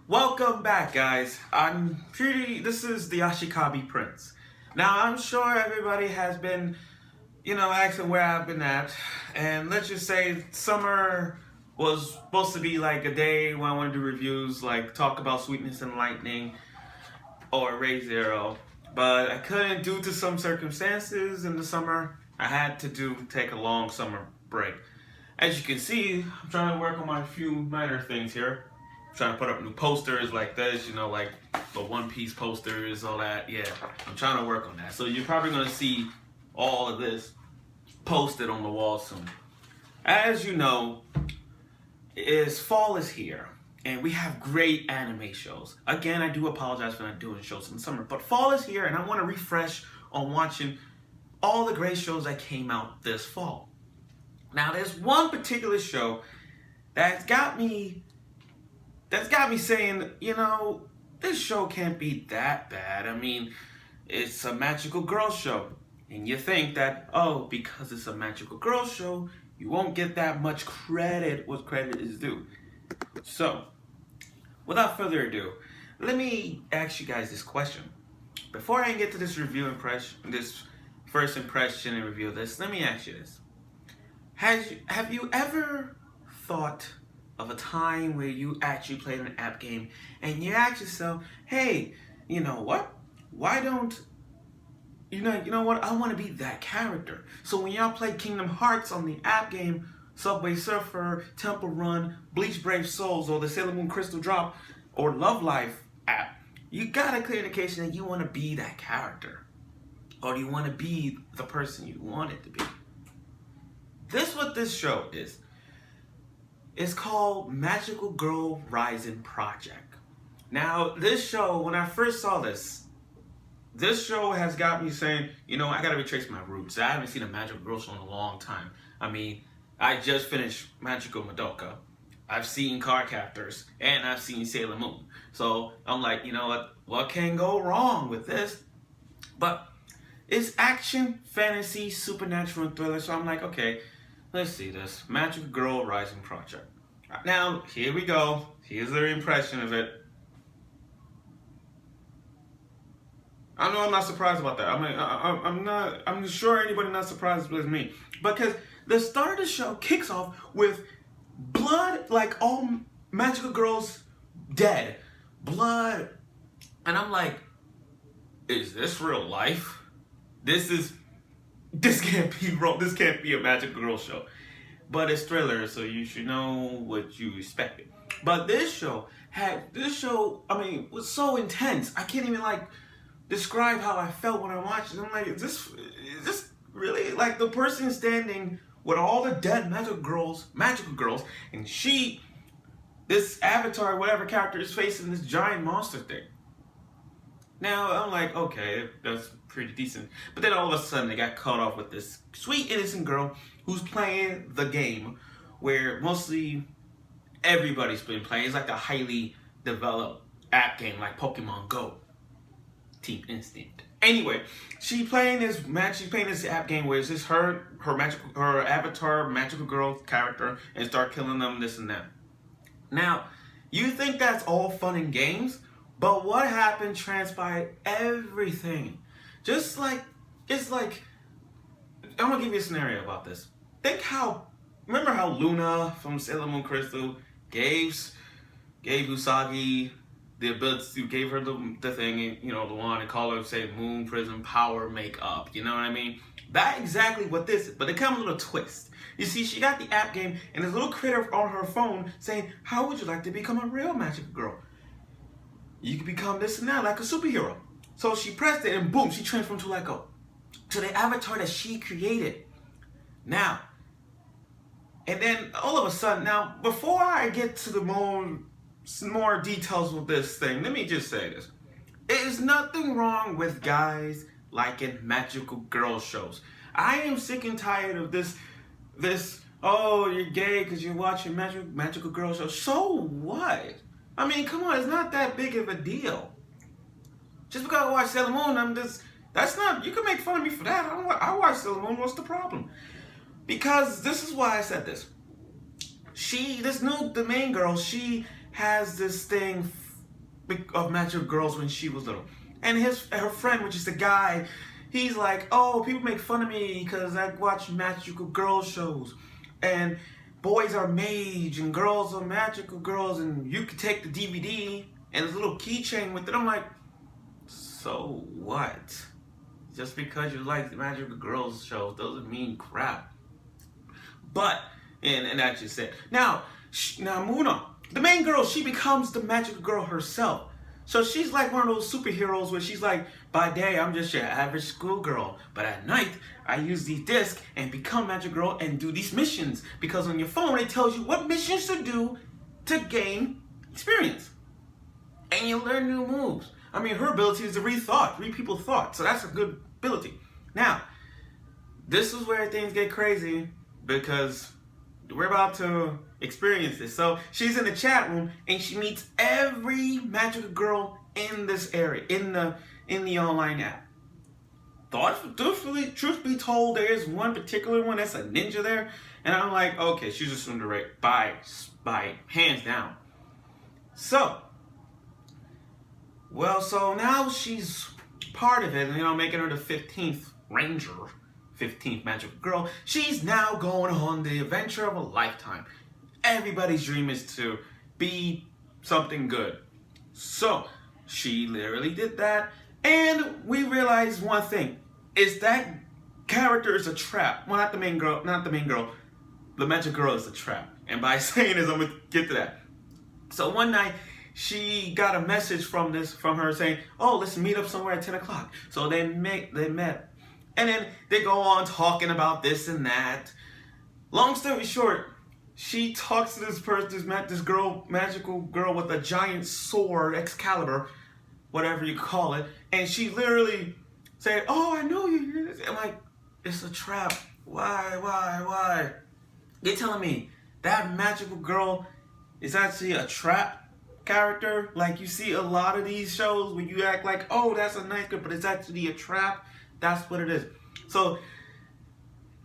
Welcome back, guys. This is the Ashikabi Prince. Now, I'm sure everybody has been, asking where I've been at. And let's just say summer was supposed to be like a day when I wanted to do reviews, like talk about Sweetness and Lightning or Ray Zero. But I couldn't due to some circumstances in the summer. I had to take a long summer break. As you can see, I'm trying to work on my few minor things here. Trying to put up new posters like this, like the One Piece posters, all that. Yeah, I'm trying to work on that. So you're probably going to see all of this posted on the wall soon. As you know, fall is here, and we have great anime shows. Again, I do apologize for not doing shows in the summer, but fall is here, and I want to refresh on watching all the great shows that came out this fall. Now, there's one particular show that's got me saying, this show can't be that bad. I mean, it's a magical girl show. And you think that, because it's a magical girl show, you won't get that much credit what credit is due. So, without further ado, let me ask you guys this question. Before I get to this this first impression and review of this, let me ask you this. Have you ever thought of a time where you actually played an app game and you ask yourself, hey, you know what? Why don't, you know what? I want to be that character. So when y'all play Kingdom Hearts on the app game, Subway Surfer, Temple Run, Bleach Brave Souls, or the Sailor Moon Crystal Drop, or Love Life app, you got a clear indication that you want to be that character. Or do you want to be the person you want it to be? This is what this show is. It's called Magical Girl Rising Project. Now, this show, when I first saw this show has got me saying, I gotta retrace my roots. I haven't seen a magical girl show in a long time. I mean, I just finished Magical Madoka. I've seen Cardcaptors, and I've seen Sailor Moon. So I'm like, what can go wrong with this? But it's action, fantasy, supernatural, and thriller. So I'm like, okay, let's see this. Magical Girl Rising Project. Now, here we go. Here's their impression of it. I know I'm not surprised about that. I'm sure anybody not surprised with me. Because the start of the show kicks off with blood, like all magical girls dead. Blood. And I'm like, is this real life? This can't be wrong. This can't be a magical girl show. But it's thriller, so you should know what you expected. But this show, was so intense. I can't even describe how I felt when I watched it. I'm like, is this really like the person standing with all the dead magical girls, and this avatar, whatever character, is facing this giant monster thing. Now, I'm like, okay, that's pretty decent. But then all of a sudden, they got caught off with this sweet, innocent girl who's playing the game where mostly everybody's been playing. It's like a highly developed app game like Pokemon Go. Team Instinct. Anyway, she's playing this app game where it's just her avatar, magical girl character, and start killing them, this and that. Now, you think that's all fun and games? But what happened transpired everything. I'm gonna give you a scenario about this. Remember how Luna from Sailor Moon Crystal gave Usagi the ability, gave her the thing, the wand, and call her, say, Moon Prism Power Makeup. You know what I mean? That's exactly what this is, but it comes with a twist. You see, she got the app game, and this little critter on her phone saying, how would you like to become a real magical girl? You can become this and that, like a superhero. So she pressed it, and boom, she transformed to the avatar that she created. Now, and then all of a sudden, now, before I get to the more details with this thing, let me just say this. There's nothing wrong with guys liking magical girl shows. I am sick and tired of this, you're gay because you're watching magical girl shows. So what? I mean, come on, it's not that big of a deal. Just because I watch Sailor Moon, you can make fun of me for that. I watch Sailor Moon, what's the problem? Because this is why I said this. The main girl, she has this thing of magical girls when she was little. And her friend, which is the guy, he's like, oh, people make fun of me because I watch magical girl shows. And boys are mage and girls are magical girls, and you could take the DVD and there's a little keychain with it. I'm like, so what? Just because you like the magical girls shows doesn't mean crap. But, and that's just it. Now moving on. The main girl, she becomes the magical girl herself. So she's like one of those superheroes where she's like, by day I'm just your average schoolgirl, but at night I use these discs and become magic girl and do these missions, because on your phone it tells you what missions to do to gain experience. And you learn new moves. I mean, her ability is to read people's thoughts, so that's a good ability. Now, this is where things get crazy, because we're about to experience this. So she's in the chat room and she meets every magical girl in this area, in the online app. Truth be told, there is one particular one that's a ninja there, and I'm like, okay, she's just on the right by hands down. So now she's part of it, making her the 15th Ranger, 15th magical girl. She's now going on the adventure of a lifetime. Everybody's dream is to be something good. So she literally did that, and we realized one thing, is that character is a trap. Well, not the main girl. The magic girl is a trap. And by saying this, I'm gonna get to that. So one night, she got a message from her saying, oh, let's meet up somewhere at 10 o'clock. So they met. And then they go on talking about this and that. Long story short, she talks to this magical girl with a giant sword, Excalibur, whatever you call it. And she literally said, oh, I know you. I'm like, it's a trap. Why? You're telling me that magical girl is actually a trap character? Like, you see a lot of these shows where you act like, oh, that's a nice girl, but it's actually a trap. That's what it is. So,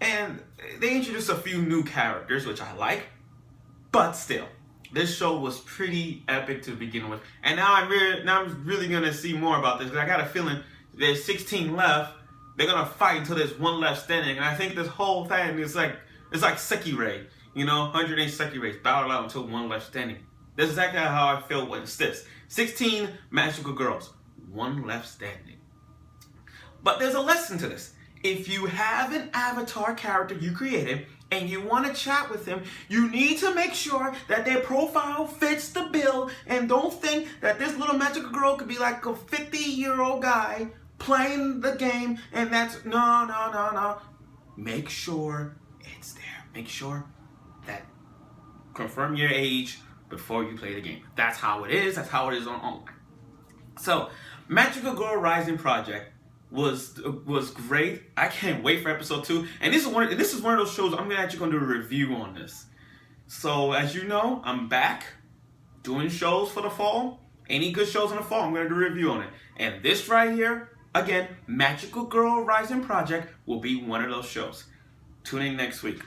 and they introduced a few new characters, which I like, but still, this show was pretty epic to begin with. And now I'm really gonna see more about this, because I got a feeling there's 16 left. They're gonna fight until there's one left standing, and I think this whole thing is like Sekirei, 108 Sekireis, battle out until one left standing. That's exactly how I feel when it's this. 16 magical girls, one left standing. But there's a lesson to this. If you have an avatar character you created and you want to chat with them, you need to make sure that their profile fits the bill, and don't think that this little magical girl could be like a 50-year-old guy playing the game, and that's, no. Make sure it's there. Make sure that, confirm your age before you play the game. That's how it is. That's how it is on online. So, Magical Girl Rising Project was great. I can't wait for episode 2. And this is one of those shows I'm actually going to do a review on this. So as you know, I'm back doing shows for the fall. Any good shows in the fall, I'm going to do a review on it. And this right here, again, Magical Girl Rising Project will be one of those shows. Tune in next week.